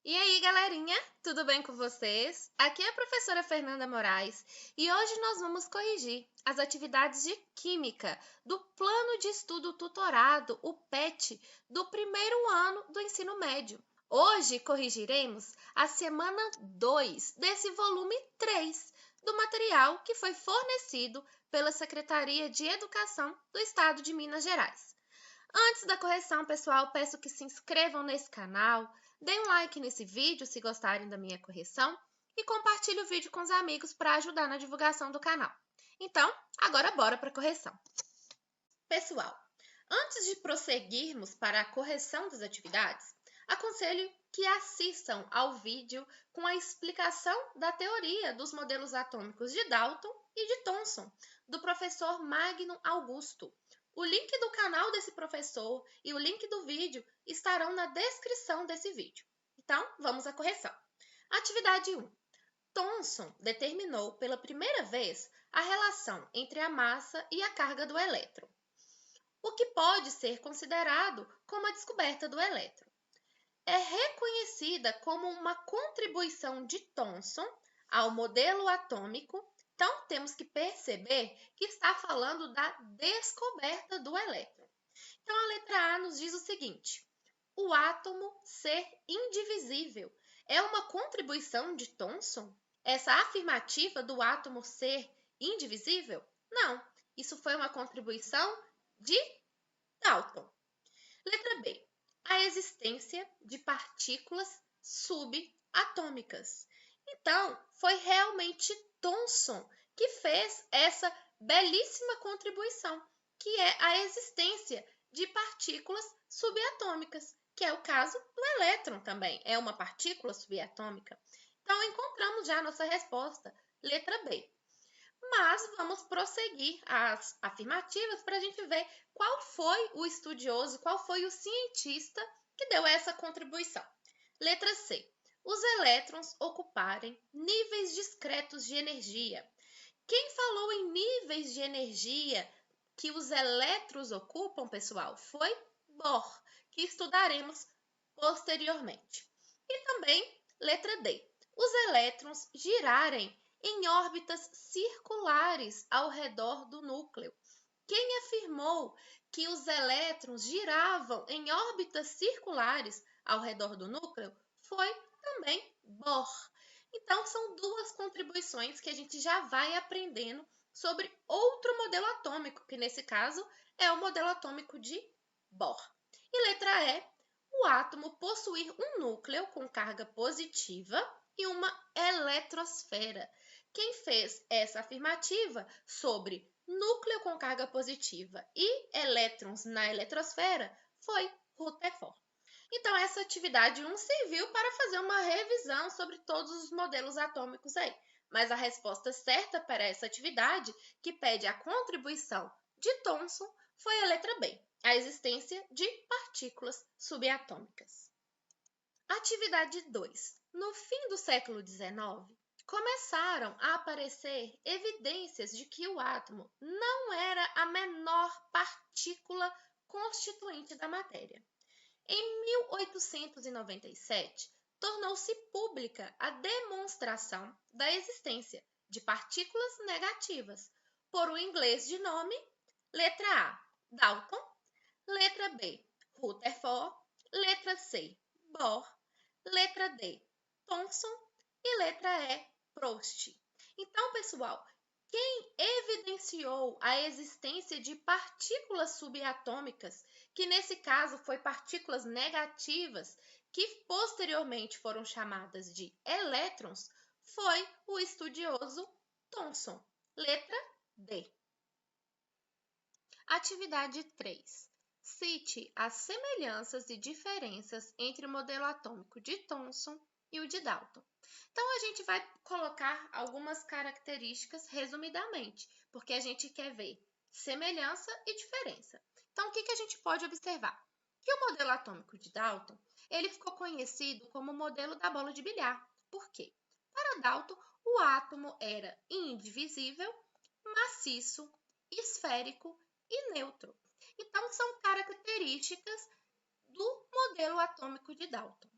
E aí, galerinha, tudo bem com vocês? Aqui é a professora Fernanda Moraes e hoje nós vamos corrigir as atividades de Química do Plano de Estudo Tutorado, o PET, do primeiro ano do ensino médio. Hoje corrigiremos a semana 2 desse volume 3 do material que foi fornecido pela Secretaria de Educação do Estado de Minas Gerais. Antes da correção, pessoal, peço que se inscrevam nesse canal, deem um like nesse vídeo se gostarem da minha correção e compartilhe o vídeo com os amigos para ajudar na divulgação do canal. Então, agora bora para a correção. Pessoal, antes de prosseguirmos para a correção das atividades, aconselho que assistam ao vídeo com a explicação da teoria dos modelos atômicos de Dalton e de Thomson, do professor Magno Augusto. O link do canal desse professor e o link do vídeo estarão na descrição desse vídeo. Então, vamos à correção. Atividade 1. Thomson determinou pela primeira vez a relação entre a massa e a carga do elétron, o que pode ser considerado como a descoberta do elétron. É reconhecida como uma contribuição de Thomson ao modelo atômico. Então, temos que perceber que está falando da descoberta do elétron. Então, a letra A nos diz o seguinte: o átomo ser indivisível é uma contribuição de Thomson? Essa afirmativa do átomo ser indivisível? Não, isso foi uma contribuição de Dalton. Letra B. A existência de partículas subatômicas. Então, foi realmente Thomson que fez essa belíssima contribuição, que é a existência de partículas subatômicas, que é o caso do elétron também, é uma partícula subatômica. Então, encontramos já a nossa resposta, letra B. Mas vamos prosseguir as afirmativas para a gente ver qual foi o estudioso, qual foi o cientista que deu essa contribuição. Letra C. Os elétrons ocuparem níveis discretos de energia. Quem falou em níveis de energia que os elétrons ocupam, pessoal, foi Bohr, que estudaremos posteriormente. E também, letra D. Os elétrons girarem em órbitas circulares ao redor do núcleo. Quem afirmou que os elétrons giravam em órbitas circulares ao redor do núcleo foi também Bohr. Então, são duas contribuições que a gente já vai aprendendo sobre outro modelo atômico, que nesse caso é o modelo atômico de Bohr. E letra E, o átomo possuir um núcleo com carga positiva e uma eletrosfera. Quem fez essa afirmativa sobre núcleo com carga positiva e elétrons na eletrosfera foi Rutherford. Então, essa atividade 1 serviu para fazer uma revisão sobre todos os modelos atômicos aí. Mas a resposta certa para essa atividade, que pede a contribuição de Thomson, foi a letra B, a existência de partículas subatômicas. Atividade 2. No fim do século XIX, começaram a aparecer evidências de que o átomo não era a menor partícula constituinte da matéria. Em 1897, tornou-se pública a demonstração da existência de partículas negativas, por um inglês de nome, letra A, Dalton, letra B, Rutherford, letra C, Bohr, letra D, Thomson e letra E, Proust. Então, pessoal, quem evidenciou a existência de partículas subatômicas, que nesse caso foi partículas negativas, que posteriormente foram chamadas de elétrons, foi o estudioso Thomson. Letra D. Atividade 3. Cite as semelhanças e diferenças entre o modelo atômico de Thomson e o de Dalton. Então, a gente vai colocar algumas características resumidamente, porque a gente quer ver semelhança e diferença. Então, o que a gente pode observar? Que o modelo atômico de Dalton, ele ficou conhecido como o modelo da bola de bilhar. Por quê? Para Dalton, o átomo era indivisível, maciço, esférico e neutro. Então, são características do modelo atômico de Dalton.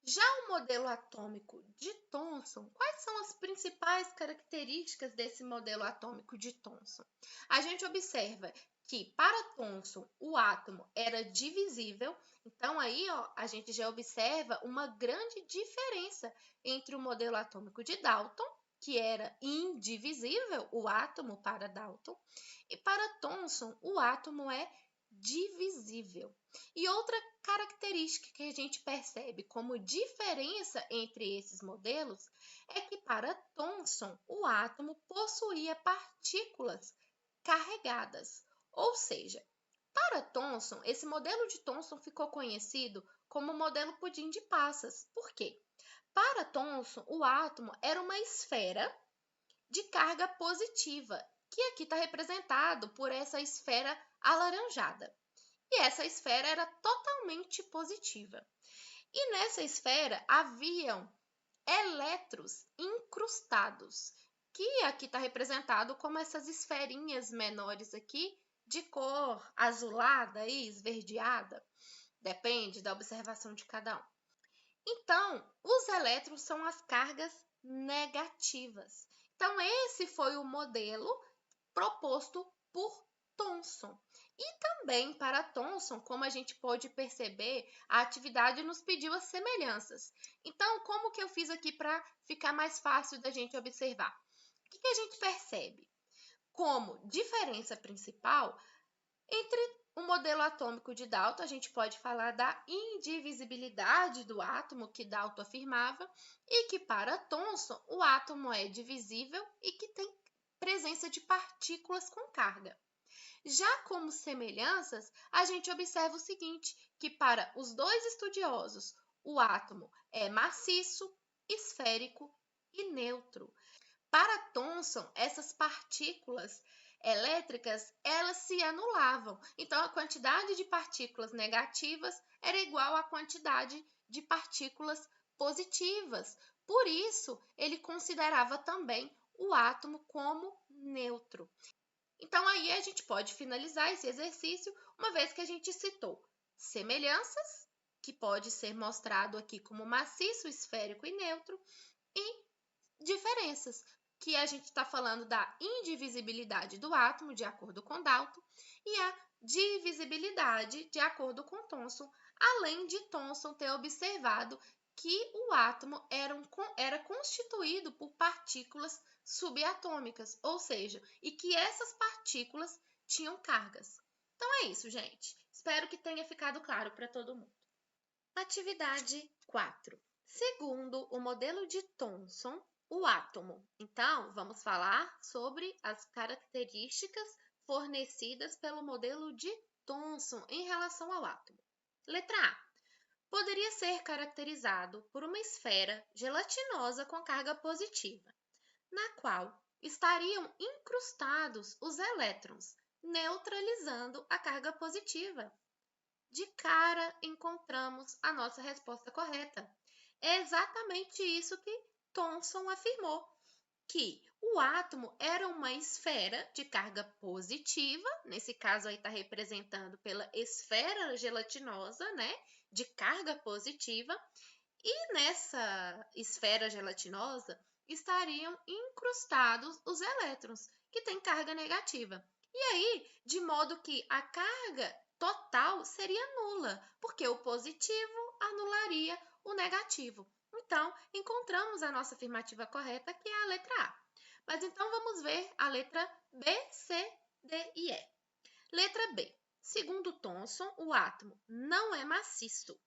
Já o modelo atômico de Thomson, quais são as principais características desse modelo atômico de Thomson? A gente observa que para Thomson o átomo era divisível, então aí ó, a gente já observa uma grande diferença entre o modelo atômico de Dalton, que era indivisível o átomo para Dalton, e para Thomson o átomo é divisível. E outra característica que a gente percebe como diferença entre esses modelos é que para Thomson o átomo possuía partículas carregadas, ou seja, para Thomson, esse modelo de Thomson ficou conhecido como modelo pudim de passas. Por quê? Para Thomson, o átomo era uma esfera de carga positiva, que aqui está representado por essa esfera alaranjada. E essa esfera era totalmente positiva. E nessa esfera haviam elétrons incrustados, que aqui está representado como essas esferinhas menores aqui, de cor azulada e esverdeada, depende da observação de cada um. Então, os elétrons são as cargas negativas. Então, esse foi o modelo proposto por Thomson. E também para Thomson, como a gente pode perceber, a atividade nos pediu as semelhanças. Então, como que eu fiz aqui para ficar mais fácil da gente observar? O que a gente percebe? Como diferença principal, entre o modelo atômico de Dalton, a gente pode falar da indivisibilidade do átomo, que Dalton afirmava, e que para Thomson o átomo é divisível e que tem presença de partículas com carga. Já como semelhanças, a gente observa o seguinte, que para os dois estudiosos, o átomo é maciço, esférico e neutro. Para Thomson, essas partículas elétricas, elas se anulavam. Então, a quantidade de partículas negativas era igual à quantidade de partículas positivas. Por isso, ele considerava também o átomo como neutro. Então, aí a gente pode finalizar esse exercício, uma vez que a gente citou semelhanças, que pode ser mostrado aqui como maciço, esférico e neutro, e diferenças, que a gente está falando da indivisibilidade do átomo, de acordo com Dalton, e a divisibilidade, de acordo com Thomson, além de Thomson ter observado que o átomo era constituído por partículas subatômicas, ou seja, e que essas partículas tinham cargas. Então é isso, gente. Espero que tenha ficado claro para todo mundo. Atividade 4. Segundo o modelo de Thomson, o átomo. Então, vamos falar sobre as características fornecidas pelo modelo de Thomson em relação ao átomo. Letra A. Poderia ser caracterizado por uma esfera gelatinosa com carga positiva, na qual estariam incrustados os elétrons, neutralizando a carga positiva. De cara, encontramos a nossa resposta correta. É exatamente isso que Thomson afirmou, que o átomo era uma esfera de carga positiva, nesse caso aí está representando pela esfera gelatinosa, né, de carga positiva, e nessa esfera gelatinosa estariam incrustados os elétrons, que têm carga negativa. E aí, de modo que a carga total seria nula, porque o positivo anularia o negativo. Então, encontramos a nossa afirmativa correta, que é a letra A. Mas então vamos ver a letra B, C, D e E. Letra B. Segundo Thomson, o átomo não é maciço,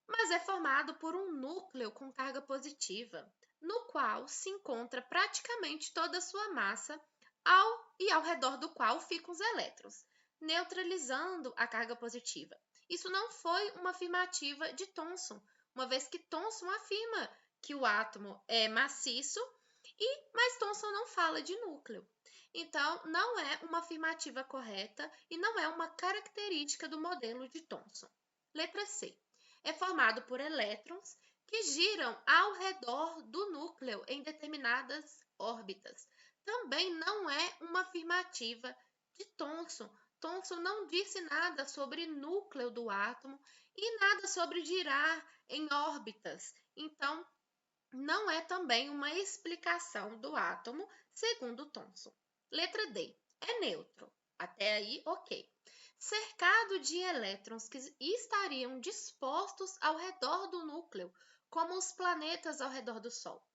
mas é formado por um núcleo com carga positiva, no qual se encontra praticamente toda a sua massa ao redor do qual ficam os elétrons, neutralizando a carga positiva. Isso não foi uma afirmativa de Thomson, uma vez que Thomson afirma que o átomo é maciço, mas Thomson não fala de núcleo. Então, não é uma afirmativa correta e não é uma característica do modelo de Thomson. Letra C. É formado por elétrons que giram ao redor do núcleo em determinadas órbitas. Também não é uma afirmativa de Thomson. Thomson não disse nada sobre núcleo do átomo e nada sobre girar em órbitas. Então, não é também uma explicação do átomo, segundo Thomson. Letra D. É neutro. Até aí, ok. Cercado de elétrons que estariam dispostos ao redor do núcleo, como os planetas ao redor do Sol.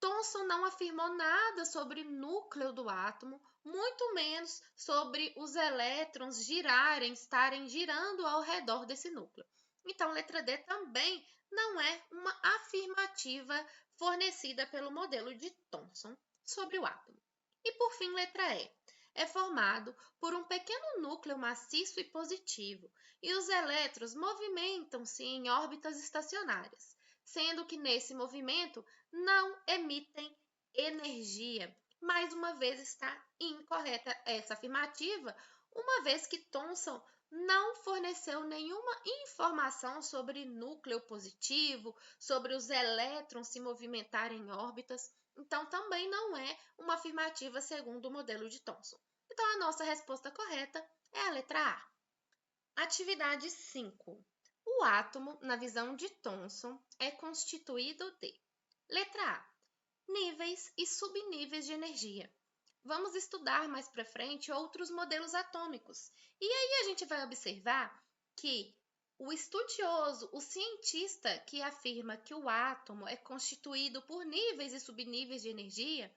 Thomson não afirmou nada sobre o núcleo do átomo, muito menos sobre os elétrons estarem girando ao redor desse núcleo. Então, letra D também não é uma afirmativa fornecida pelo modelo de Thomson sobre o átomo. E por fim, letra E. É formado por um pequeno núcleo maciço e positivo, e os elétrons movimentam-se em órbitas estacionárias, sendo que nesse movimento não emitem energia. Mais uma vez está incorreta essa afirmativa, uma vez que Thomson não forneceu nenhuma informação sobre núcleo positivo, sobre os elétrons se movimentarem em órbitas. Então, também não é uma afirmativa segundo o modelo de Thomson. Então, a nossa resposta correta é a letra A. Atividade 5. O átomo, na visão de Thomson, é constituído de: letra A. Níveis e subníveis de energia. Vamos estudar mais para frente outros modelos atômicos. E aí a gente vai observar que o estudioso, o cientista que afirma que o átomo é constituído por níveis e subníveis de energia,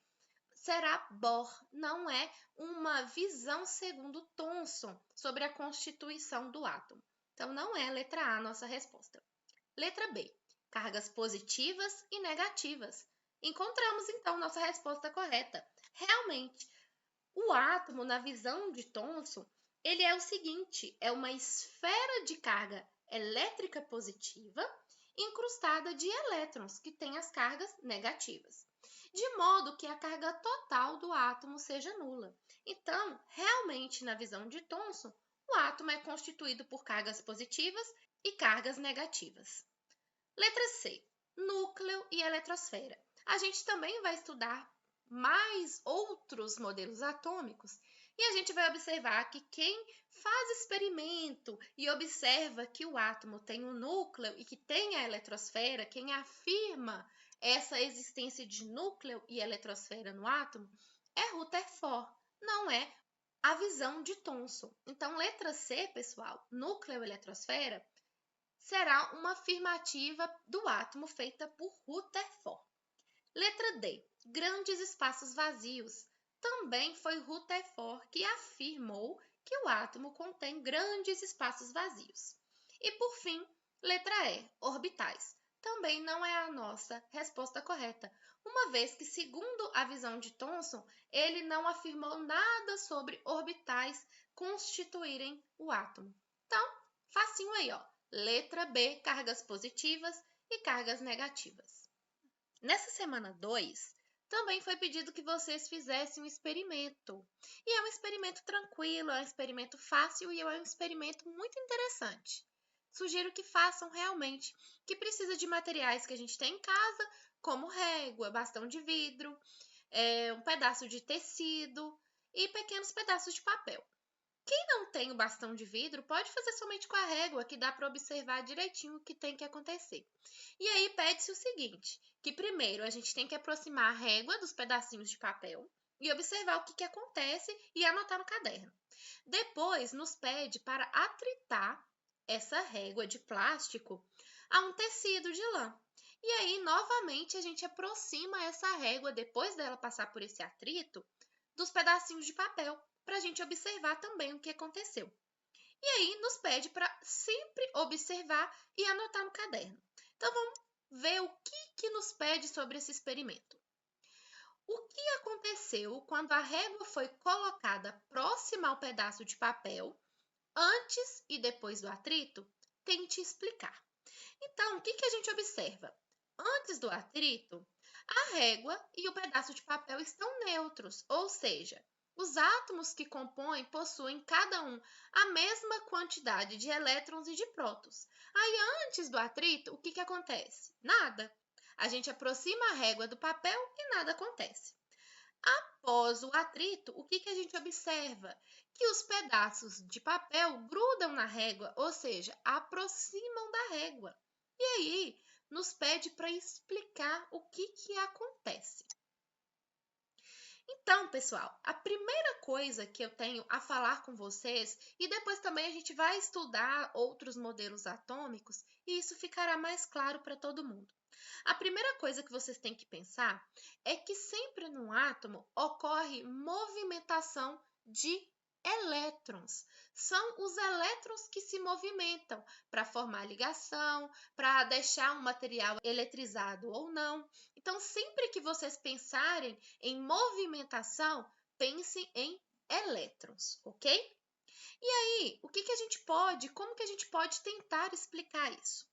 será Bohr, não é uma visão segundo Thomson sobre a constituição do átomo. Então, não é a letra A a nossa resposta. Letra B. Cargas positivas e negativas. Encontramos, então, nossa resposta correta. Realmente, o átomo, na visão de Thomson, ele é o seguinte, é uma esfera de carga elétrica positiva incrustada de elétrons, que tem as cargas negativas, de modo que a carga total do átomo seja nula. Então, realmente, na visão de Thomson, o átomo é constituído por cargas positivas e cargas negativas. Letra C. Núcleo e eletrosfera. A gente também vai estudar mais outros modelos atômicos e a gente vai observar que quem faz experimento e observa que o átomo tem um núcleo e que tem a eletrosfera, quem afirma essa existência de núcleo e eletrosfera no átomo é Rutherford, não é a visão de Thomson. Então, letra C, pessoal, núcleo e eletrosfera, será uma afirmativa do átomo feita por Rutherford. Letra D. Grandes espaços vazios. Também foi Rutherford que afirmou que o átomo contém grandes espaços vazios. E por fim, letra E. Orbitais. Também não é a nossa resposta correta, uma vez que, segundo a visão de Thomson, ele não afirmou nada sobre orbitais constituírem o átomo. Então, facinho aí, ó. Letra B, cargas positivas e cargas negativas. Nessa semana 2, também foi pedido que vocês fizessem um experimento. E é um experimento tranquilo, é um experimento fácil e é um experimento muito interessante. Sugiro que façam realmente, que precisa de materiais que a gente tem em casa, como régua, bastão de vidro, um pedaço de tecido e pequenos pedaços de papel. Quem não tem o bastão de vidro pode fazer somente com a régua, que dá para observar direitinho o que tem que acontecer. E aí pede-se o seguinte, que primeiro a gente tem que aproximar a régua dos pedacinhos de papel e observar o que acontece e anotar no caderno. Depois nos pede para atritar essa régua de plástico a um tecido de lã. E aí, novamente, a gente aproxima essa régua, depois dela passar por esse atrito, dos pedacinhos de papel, para a gente observar também o que aconteceu. E aí nos pede para sempre observar e anotar no caderno. Então vamos ver o que nos pede sobre esse experimento. O que aconteceu quando a régua foi colocada próxima ao pedaço de papel, antes e depois do atrito? Tente explicar. Então, o que a gente observa? Antes do atrito, a régua e o pedaço de papel estão neutros, ou seja, os átomos que compõem possuem cada um a mesma quantidade de elétrons e de prótons. Aí, antes do atrito, o que acontece? Nada. A gente aproxima a régua do papel e nada acontece. Após o atrito, o que a gente observa? que os pedaços de papel grudam na régua, ou seja, aproximam da régua. E aí, nos pede para explicar o que acontece. Então, pessoal, a primeira coisa que eu tenho a falar com vocês, e depois também a gente vai estudar outros modelos atômicos, e isso ficará mais claro para todo mundo. A primeira coisa que vocês têm que pensar é que sempre no átomo ocorre movimentação de elétrons. São os elétrons que se movimentam para formar ligação, para deixar um material eletrizado ou não. Então, sempre que vocês pensarem em movimentação, pensem em elétrons, ok? E aí, como que a gente pode tentar explicar isso?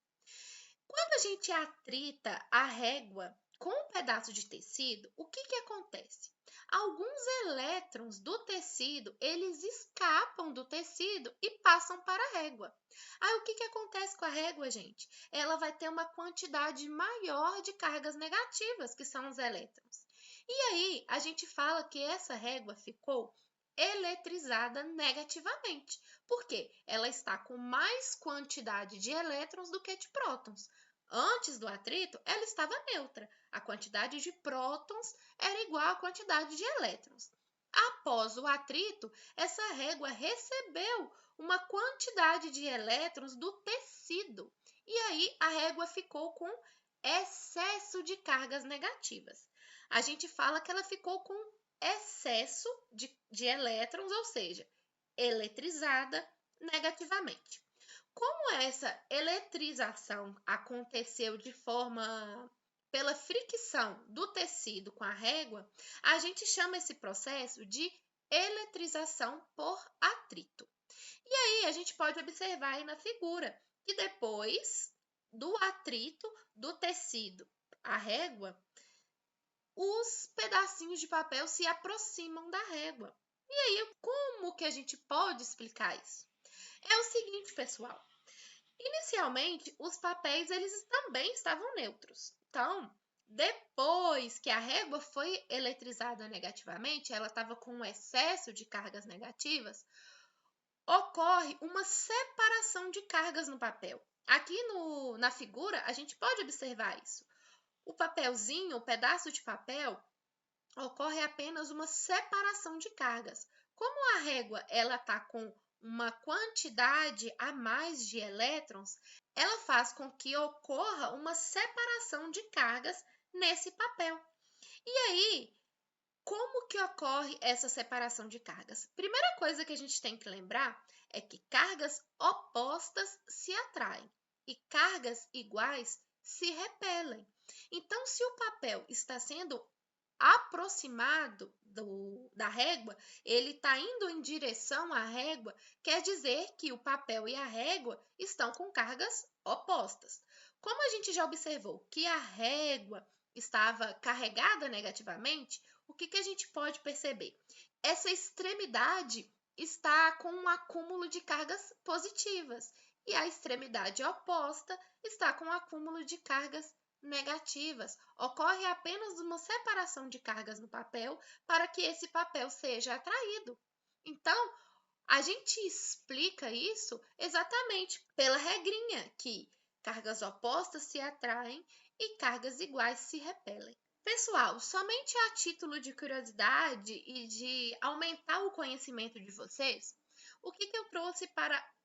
Quando a gente atrita a régua com um pedaço de tecido, o que acontece? Alguns elétrons do tecido, eles escapam do tecido e passam para a régua. Aí o que acontece com a régua, gente? Ela vai ter uma quantidade maior de cargas negativas, que são os elétrons. E aí a gente fala que essa régua ficou eletrizada negativamente. Por quê? Ela está com mais quantidade de elétrons do que de prótons. Antes do atrito, ela estava neutra. A quantidade de prótons era igual à quantidade de elétrons. Após o atrito, essa régua recebeu uma quantidade de elétrons do tecido. E aí a régua ficou com excesso de cargas negativas. A gente fala que ela ficou com excesso de elétrons, ou seja, eletrizada negativamente. Como essa eletrização aconteceu de forma pela fricção do tecido com a régua, a gente chama esse processo de eletrização por atrito. E aí a gente pode observar aí na figura que depois do atrito do tecido à régua, os pedacinhos de papel se aproximam da régua. E aí, como que a gente pode explicar isso? É o seguinte, pessoal. Inicialmente, os papéis eles também estavam neutros. Então, depois que a régua foi eletrizada negativamente, ela estava com um excesso de cargas negativas, ocorre uma separação de cargas no papel. Aqui na figura, a gente pode observar isso. O papelzinho, o pedaço de papel, ocorre apenas uma separação de cargas. Como a régua ela está com uma quantidade a mais de elétrons, ela faz com que ocorra uma separação de cargas nesse papel. E aí, como que ocorre essa separação de cargas? Primeira coisa que a gente tem que lembrar é que cargas opostas se atraem e cargas iguais se repelem. Então, se o papel está sendo aproximado da régua, ele está indo em direção à régua, quer dizer que o papel e a régua estão com cargas opostas. Como a gente já observou que a régua estava carregada negativamente, o que a gente pode perceber? Essa extremidade está com um acúmulo de cargas positivas e a extremidade oposta está com um acúmulo de cargas negativas. Ocorre apenas uma separação de cargas no papel para que esse papel seja atraído. Então, a gente explica isso exatamente pela regrinha que cargas opostas se atraem e cargas iguais se repelem. Pessoal, somente a título de curiosidade e de aumentar o conhecimento de vocês, o que eu trouxe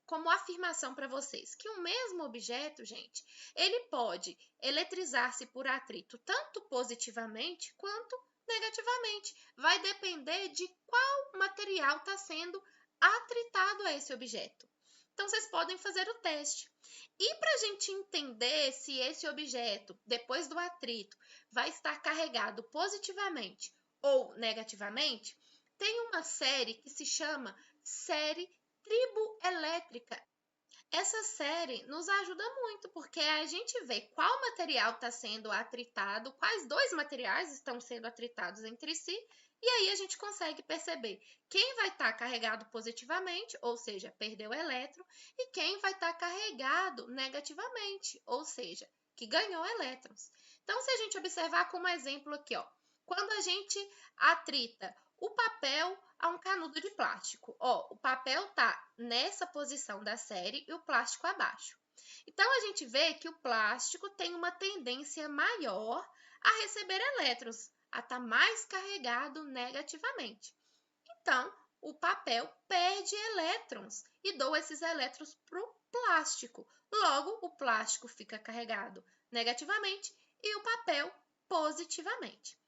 como afirmação para vocês? Que o mesmo objeto, gente, ele pode eletrizar-se por atrito tanto positivamente quanto negativamente. Vai depender de qual material está sendo atritado a esse objeto. Então, vocês podem fazer o teste. E para a gente entender se esse objeto, depois do atrito, vai estar carregado positivamente ou negativamente, tem uma série que se chama série triboelétrica. Essa série nos ajuda muito, porque a gente vê qual material está sendo atritado, quais dois materiais estão sendo atritados entre si, e aí a gente consegue perceber quem vai estar carregado positivamente, ou seja, perdeu elétron, e quem vai estar carregado negativamente, ou seja, que ganhou elétrons. Então, se a gente observar como exemplo aqui, ó, quando a gente atrita o papel a um canudo de plástico. Ó, o papel tá nessa posição da série e o plástico abaixo. Então, a gente vê que o plástico tem uma tendência maior a receber elétrons, a estar mais carregado negativamente. Então, o papel perde elétrons e doa esses elétrons para o plástico. Logo, o plástico fica carregado negativamente e o papel positivamente.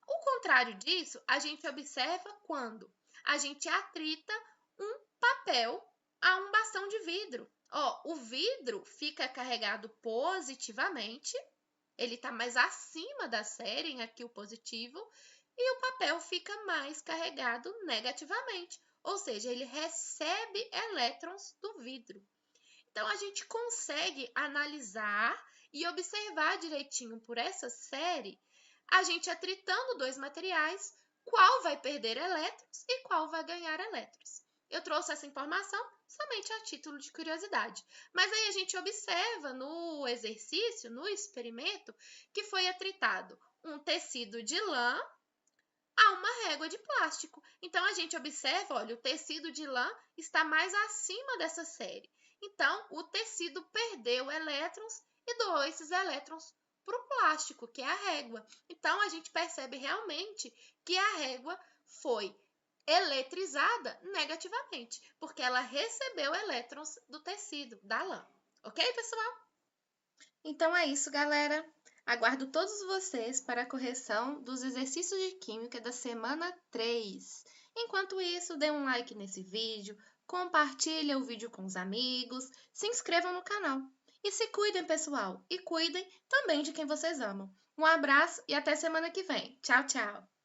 O contrário disso, a gente observa quando a gente atrita um papel a um bastão de vidro. Ó, o vidro fica carregado positivamente, ele está mais acima da série, aqui o positivo, e o papel fica mais carregado negativamente, ou seja, ele recebe elétrons do vidro. Então, a gente consegue analisar e observar direitinho por essa série, a gente atritando dois materiais, qual vai perder elétrons e qual vai ganhar elétrons. Eu trouxe essa informação somente a título de curiosidade. Mas aí a gente observa no exercício, no experimento, que foi atritado um tecido de lã a uma régua de plástico. Então, a gente observa, olha, o tecido de lã está mais acima dessa série. Então, o tecido perdeu elétrons e doou esses elétrons para o plástico, que é a régua. Então, a gente percebe realmente que a régua foi eletrizada negativamente, porque ela recebeu elétrons do tecido, da lã. Ok, pessoal? Então é isso, galera. Aguardo todos vocês para a correção dos exercícios de química da semana 3. Enquanto isso, dê um like nesse vídeo, compartilhe o vídeo com os amigos, se inscrevam no canal. E se cuidem, pessoal, e cuidem também de quem vocês amam. Um abraço e até semana que vem. Tchau, tchau!